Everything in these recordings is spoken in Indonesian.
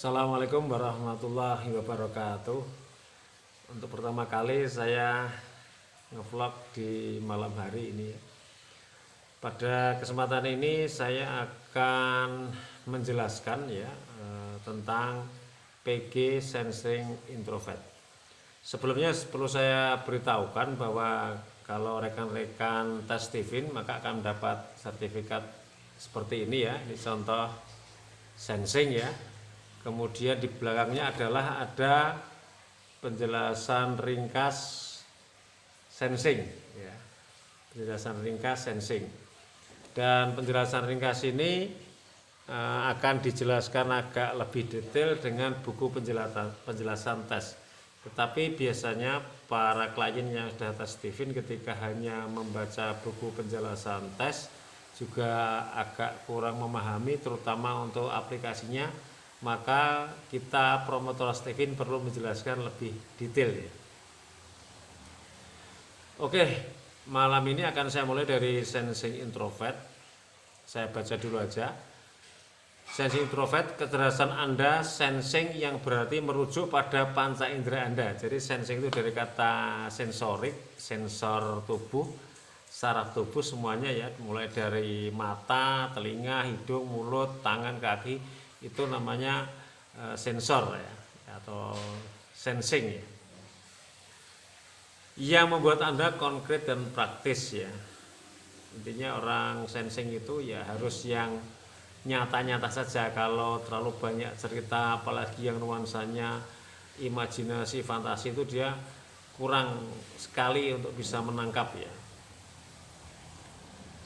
Assalamualaikum warahmatullahi wabarakatuh. Untuk pertama kali saya ngevlog di malam hari ini. Pada kesempatan ini saya akan menjelaskan tentang PG Sensing Introvert. Sebelumnya perlu saya beritahukan bahwa kalau rekan-rekan tes Steven maka akan mendapat sertifikat seperti ini ya. Ini contoh sensing ya. Kemudian di belakangnya ada penjelasan ringkas sensing ya. Penjelasan ringkas sensing. Dan penjelasan ringkas ini akan dijelaskan agak lebih detail dengan buku penjelasan tes. Tetapi biasanya para klien yang sudah tes Steven ketika hanya membaca buku penjelasan tes juga agak kurang memahami, terutama untuk aplikasinya. Maka kita promotor Steven perlu menjelaskan lebih detail ya. Oke, malam ini akan saya mulai dari sensing introvert. Saya baca dulu aja. Sensing introvert, kecerdasan Anda sensing yang berarti merujuk pada panca indera Anda. Jadi sensing itu dari kata sensorik, sensor tubuh, saraf tubuh semuanya ya, mulai dari mata, telinga, hidung, mulut, tangan, kaki. Itu namanya sensor ya, atau sensing ya. Yang membuat Anda konkret dan praktis ya. Intinya orang sensing itu ya harus yang nyata-nyata saja. Kalau terlalu banyak cerita apalagi yang nuansanya imajinasi, fantasi, itu dia kurang sekali untuk bisa menangkap ya.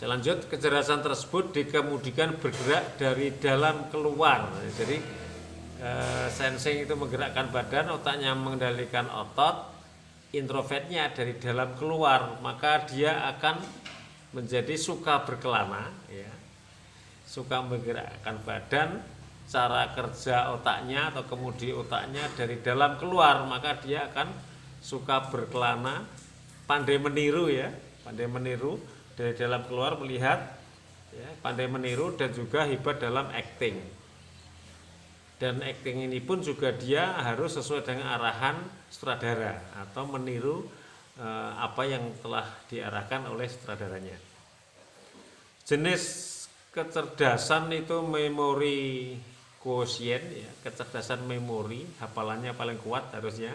Selanjut, kecerdasan tersebut dikemudikan bergerak dari dalam keluar. Jadi sensing itu menggerakkan badan, otaknya mengendalikan otot, introvertnya dari dalam keluar, maka dia akan menjadi suka berkelana, ya. Suka menggerakkan badan, cara kerja otaknya atau kemudi otaknya dari dalam keluar, maka dia akan suka berkelana, pandai meniru ya, pandai meniru. Dari dalam keluar melihat ya, pandai meniru dan juga hebat dalam acting. Dan acting ini pun juga dia harus sesuai dengan arahan sutradara atau meniru apa yang telah diarahkan oleh sutradaranya. Jenis kecerdasan itu memori quotient ya, kecerdasan memori, hafalannya paling kuat harusnya.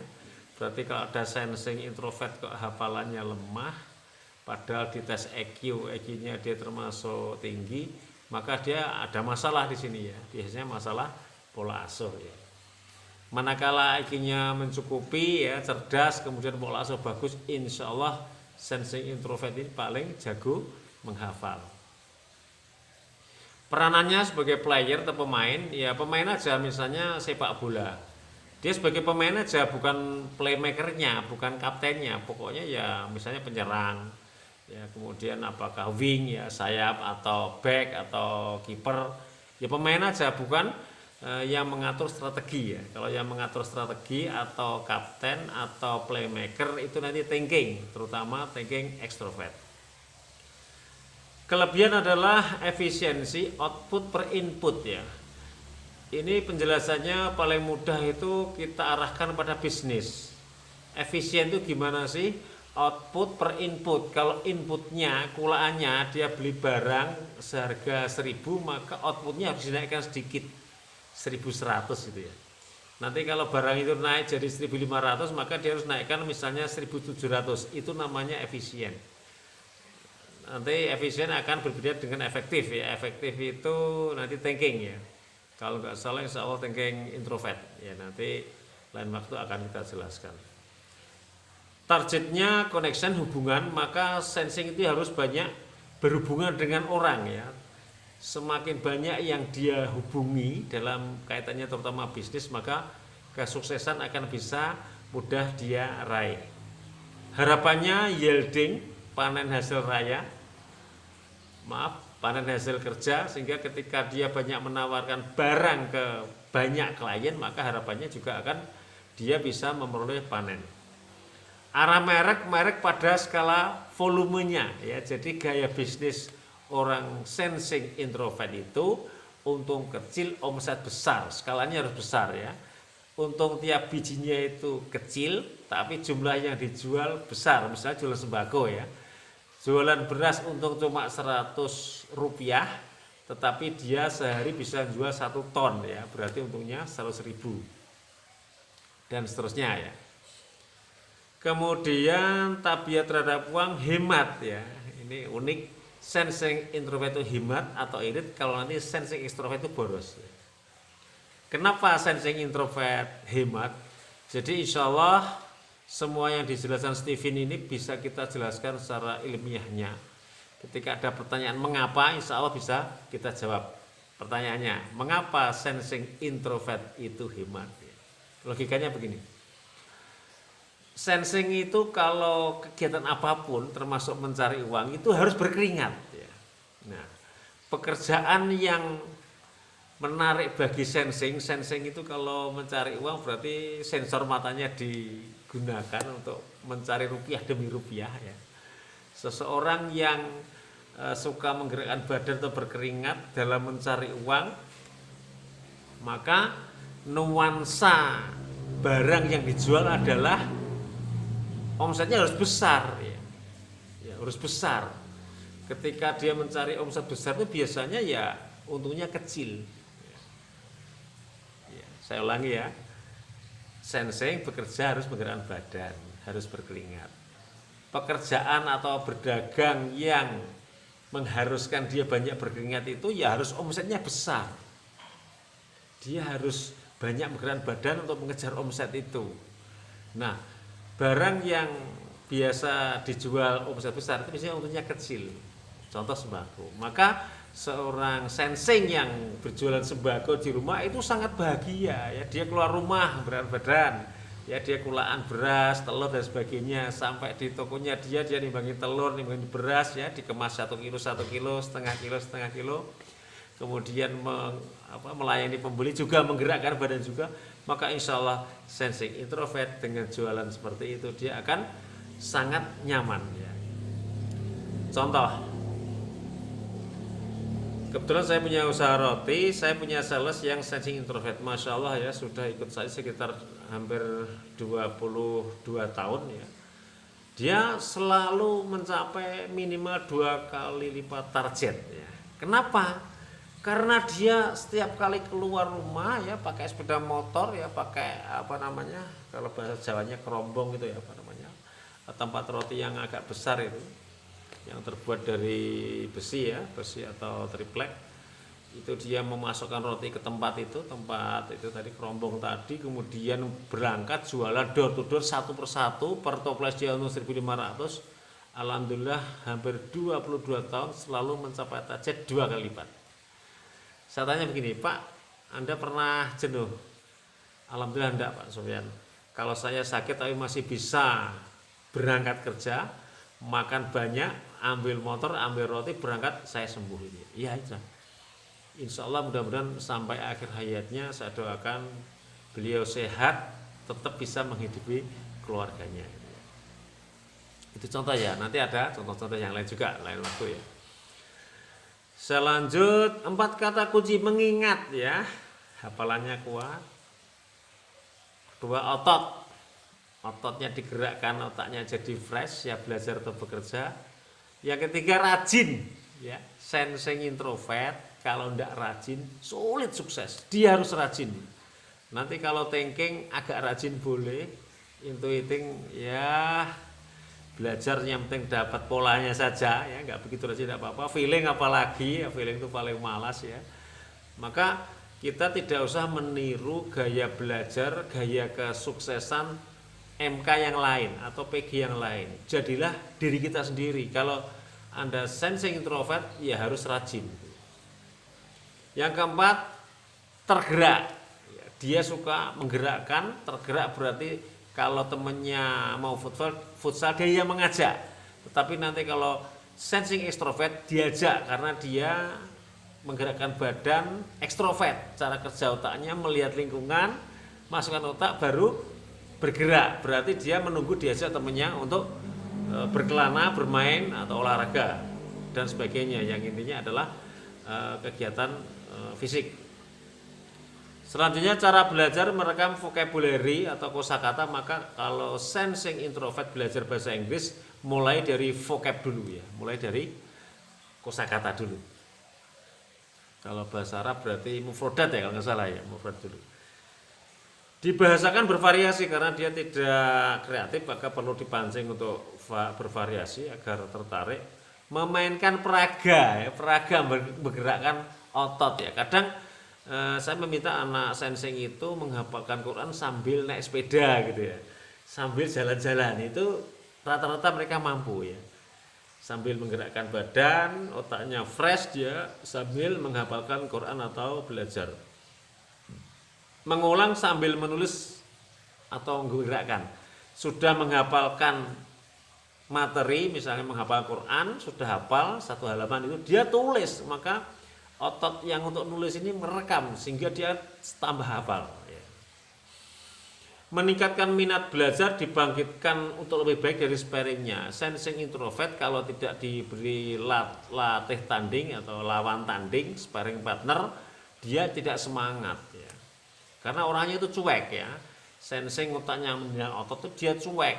Berarti kalau ada sensing introvert kok hafalannya lemah, padahal di tes EQ-nya dia termasuk tinggi, maka dia ada masalah di sini ya. Biasanya masalah pola asuh ya. Manakala EQ-nya mencukupi ya, cerdas, kemudian pola asuh bagus, insya Allah sensing introvert ini paling jago menghafal. Peranannya sebagai player atau pemain, ya pemain aja, misalnya sepak bola. Dia sebagai pemain aja, bukan playmakernya, bukan kaptennya, pokoknya ya misalnya penyerang. Ya, kemudian apakah wing ya, sayap atau back atau kiper, ya pemain aja, bukan yang mengatur strategi ya. Kalau yang mengatur strategi atau kapten atau playmaker itu nanti thinking, terutama thinking extrovert. Kelebihan adalah efisiensi output per input ya. Ini penjelasannya paling mudah itu kita arahkan pada bisnis. Efisien itu gimana sih? Output per input. Kalau inputnya, kulaannya dia beli barang seharga 1.000, maka outputnya harus dinaikkan sedikit, 1.100 gitu ya. Nanti kalau barang itu naik jadi 1.500, maka dia harus naikkan misalnya 1.700. Itu namanya efisien. Nanti efisien akan berbeda dengan efektif ya. Efektif itu nanti thinking ya. Kalau nggak salah insya Allah thinking introvert ya. Nanti lain waktu akan kita jelaskan. Targetnya connection, hubungan, maka sensing itu harus banyak berhubungan dengan orang ya. Semakin banyak yang dia hubungi dalam kaitannya terutama bisnis, maka kesuksesan akan bisa mudah dia raih. Harapannya yielding, panen hasil raya, panen hasil kerja, sehingga ketika dia banyak menawarkan barang ke banyak klien, maka harapannya juga akan dia bisa memperoleh panen. Arah merek pada skala volumenya ya. Jadi gaya bisnis orang sensing introvert itu untung kecil, omset besar, skalanya harus besar ya. Untung tiap bijinya itu kecil, tapi jumlah yang dijual besar. Misalnya jualan sembako ya. Jualan beras untung cuma 100 rupiah, tetapi dia sehari bisa jual 1 ton ya. Berarti untungnya 100.000. Dan seterusnya ya. Kemudian tabiat terhadap uang hemat ya. Ini unik. Sensing introvert itu hemat atau irit, kalau nanti sensing extrovert itu boros. Kenapa sensing introvert hemat? Jadi insya Allah semua yang dijelaskan Steven ini bisa kita jelaskan secara ilmiahnya. Ketika ada pertanyaan mengapa, insya Allah bisa kita jawab pertanyaannya. Mengapa sensing introvert itu hemat? Logikanya begini. Sensing itu kalau kegiatan apapun termasuk mencari uang itu harus berkeringat. Nah, pekerjaan yang menarik bagi sensing itu kalau mencari uang berarti sensor matanya digunakan untuk mencari rupiah demi rupiah ya. Seseorang yang suka menggerakkan badan atau berkeringat dalam mencari uang, maka nuansa barang yang dijual adalah omsetnya harus besar ya, harus besar. Ketika dia mencari omset besar itu biasanya ya untungnya kecil. Saya ulangi ya, sensing bekerja harus menggerakkan badan, harus berkeringat. Pekerjaan atau berdagang yang mengharuskan dia banyak berkeringat itu ya harus omsetnya besar. Dia harus banyak menggerakkan badan untuk mengejar omset itu. Nah, barang yang biasa dijual omset besar itu biasanya untungnya kecil. Contoh sembako. Maka seorang sensing yang berjualan sembako di rumah itu sangat bahagia ya, dia keluar rumah berat badan ya, dia kulaan beras, telur dan sebagainya, sampai di tokonya dia nimbangin telur, nimbangin beras ya, dikemas 1 kilo, 1 kilo, setengah kilo, kemudian melayani pembeli juga, menggerakkan badan juga. Maka insya Allah sensing introvert dengan jualan seperti itu dia akan sangat nyaman ya. Contoh, kebetulan saya punya usaha roti, saya punya sales yang sensing introvert. Masya Allah ya, sudah ikut saya sekitar hampir 22 tahun ya. Dia selalu mencapai minimal 2 kali lipat target ya. Kenapa? Karena dia setiap kali keluar rumah ya pakai sepeda motor ya, pakai kalau bahasa Jawanya kerombong gitu ya, tempat roti yang agak besar itu, yang terbuat dari besi ya, besi atau triplek. Itu dia memasukkan roti ke tempat itu tadi kerombong tadi, kemudian berangkat jualan door to door satu persatu, per toples dia untung 1.500. Alhamdulillah hampir 22 tahun selalu mencapai target 2 kali lipat. Saya tanya begini, Pak, Anda pernah jenuh? Alhamdulillah enggak, Pak Sofyan. Kalau saya sakit tapi masih bisa berangkat kerja, makan banyak, ambil motor, ambil roti, berangkat, saya sembuh ini. Iya itu. Insya Allah mudah-mudahan sampai akhir hayatnya saya doakan beliau sehat, tetap bisa menghidupi keluarganya. Itu contoh ya. Nanti ada contoh-contoh yang lain juga, lain waktu ya. Selanjut 4 kata kunci mengingat ya. Hafalannya kuat. 2 otot. Ototnya digerakkan, otaknya jadi fresh ya, belajar atau bekerja. Yang ketiga rajin ya, sensing introvert kalau tidak rajin sulit sukses, dia harus rajin. Nanti kalau thinking agak rajin boleh, intuiting ya belajar yang penting dapat polanya saja ya, nggak begitu rajin tidak apa-apa. Feeling apalagi ya, feeling itu paling malas ya. Maka kita tidak usah meniru gaya belajar, gaya kesuksesan MK yang lain atau PG yang lain. Jadilah diri kita sendiri. Kalau Anda sensing introvert ya harus rajin. Yang keempat, tergerak. Dia suka menggerakkan. Tergerak berarti kalau temennya mau futsal dia yang mengajak. Tetapi nanti kalau sensing extrovert diajak, karena dia menggerakkan badan. Ekstrovert, cara kerja otaknya melihat lingkungan, masukkan otak baru bergerak. Berarti dia menunggu diajak temennya untuk berkelana, bermain atau olahraga dan sebagainya. Yang intinya adalah kegiatan fisik. Selanjutnya cara belajar merekam vocabulary atau kosakata. Maka kalau sensing introvert belajar bahasa Inggris mulai dari vocab dulu ya, mulai dari kosakata dulu. Kalau bahasa Arab berarti mufrodat ya kalau nggak salah ya, mufrad dulu. Dibahasakan bervariasi karena dia tidak kreatif, maka perlu dipancing untuk bervariasi agar tertarik. Memainkan peraga ya, peraga menggerakkan otot ya. Kadang saya meminta anak sensing itu menghafalkan Quran sambil naik sepeda gitu ya, sambil jalan-jalan. Itu rata-rata mereka mampu ya, sambil menggerakkan badan, otaknya fresh, dia sambil menghafalkan Quran atau belajar. Mengulang sambil menulis atau menggerakkan. Sudah menghafalkan materi, misalnya menghafal Quran, sudah hafal satu halaman itu dia tulis, maka otot yang untuk nulis ini merekam sehingga dia tambah hafal ya. Meningkatkan minat belajar, dibangkitkan untuk lebih baik dari sparingnya. Sensing introvert kalau tidak diberi latih tanding atau lawan tanding, sparring partner, dia tidak semangat ya. Karena orangnya itu cuek ya. Sensing otaknya mendengar otot itu dia cuek.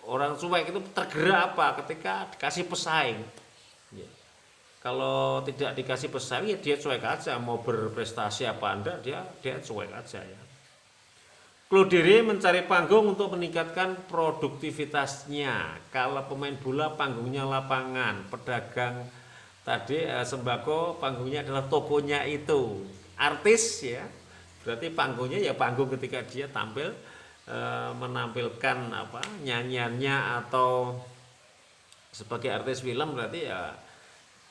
Orang cuek itu tergerak apa? Ketika dikasih pesaing ya. Kalau tidak dikasih pesaing ya dia cuek aja, mau berprestasi apa enggak dia cuek aja ya. Clue diri mencari panggung untuk meningkatkan produktivitasnya. Kalau pemain bola panggungnya lapangan, pedagang tadi sembako panggungnya adalah tokonya itu. Artis ya, berarti panggungnya ya panggung ketika dia tampil menampilkan apa nyanyiannya, atau sebagai artis film berarti ya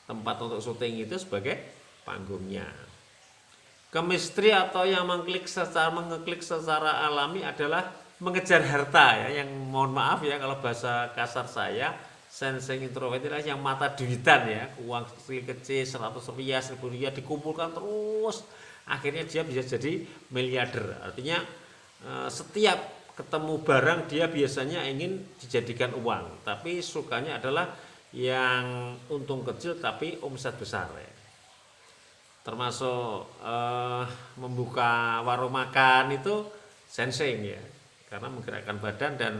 tempat untuk syuting itu sebagai panggungnya. Chemistry atau yang mengeklik secara alami adalah mengejar harta ya, yang mohon maaf ya kalau bahasa kasar saya, sensing introvert adalah yang mata duitan ya, uang kecil 100 rupiah, 1000 rupiah dikumpulkan terus, akhirnya dia bisa jadi miliarder. Artinya setiap ketemu barang dia biasanya ingin dijadikan uang, tapi sukanya adalah yang untung kecil tapi omset besar ya. Termasuk membuka warung makan itu sensing ya, karena menggerakkan badan dan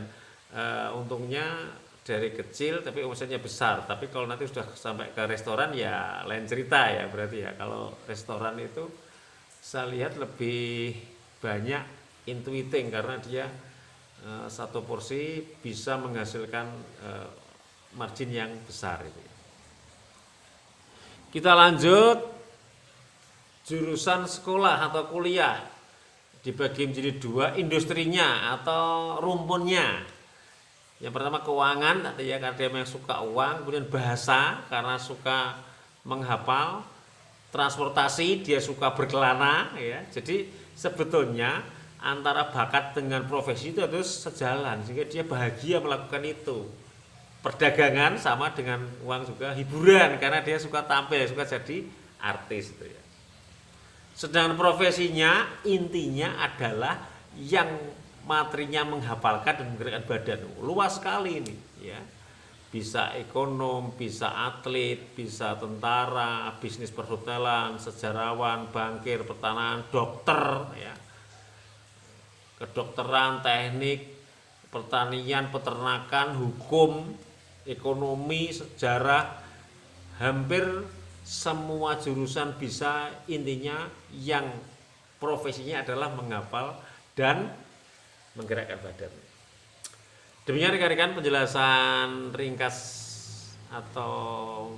untungnya dari kecil tapi omsetnya besar. Tapi kalau nanti sudah sampai ke restoran ya lain cerita ya, berarti ya kalau restoran itu saya lihat lebih banyak intuiting karena dia satu porsi bisa menghasilkan margin yang besar itu. Kita lanjut, jurusan sekolah atau kuliah dibagi menjadi dua, industrinya atau rumpunnya. Yang pertama keuangan, tadi ya karena dia yang suka uang, kemudian bahasa karena suka menghafal, transportasi dia suka berkelana ya. Jadi sebetulnya antara bakat dengan profesi itu harus sejalan sehingga dia bahagia melakukan itu. Perdagangan sama dengan uang juga, hiburan karena dia suka tampil, suka jadi artis itu ya. Sedangkan profesinya intinya adalah yang materinya menghafalkan dan menggerakkan badan. Luas sekali ini ya. Bisa ekonom, bisa atlet, bisa tentara, bisnis perhotelan, sejarawan, bankir, pertanahan, dokter ya. Kedokteran, teknik, pertanian, peternakan, hukum, ekonomi, sejarah, hampir semua jurusan bisa, intinya yang profesinya adalah menghafal dan menggerakkan badan. Demikian rekan-rekan penjelasan ringkas, atau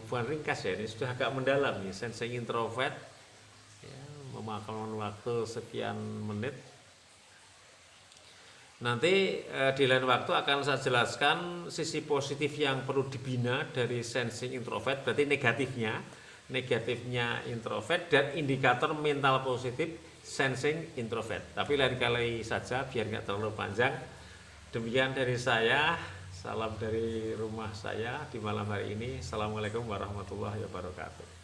bukan ringkas ya, ini sudah agak mendalam ya, sensing introvert ya, memakan waktu sekian menit. Nanti di lain waktu akan saya jelaskan sisi positif yang perlu dibina dari sensing introvert, berarti negatifnya introvert, dan indikator mental positif sensing introvert. Tapi lain kali saja biar nggak terlalu panjang. Demikian dari saya, salam dari rumah saya di malam hari ini. Assalamualaikum warahmatullahi wabarakatuh.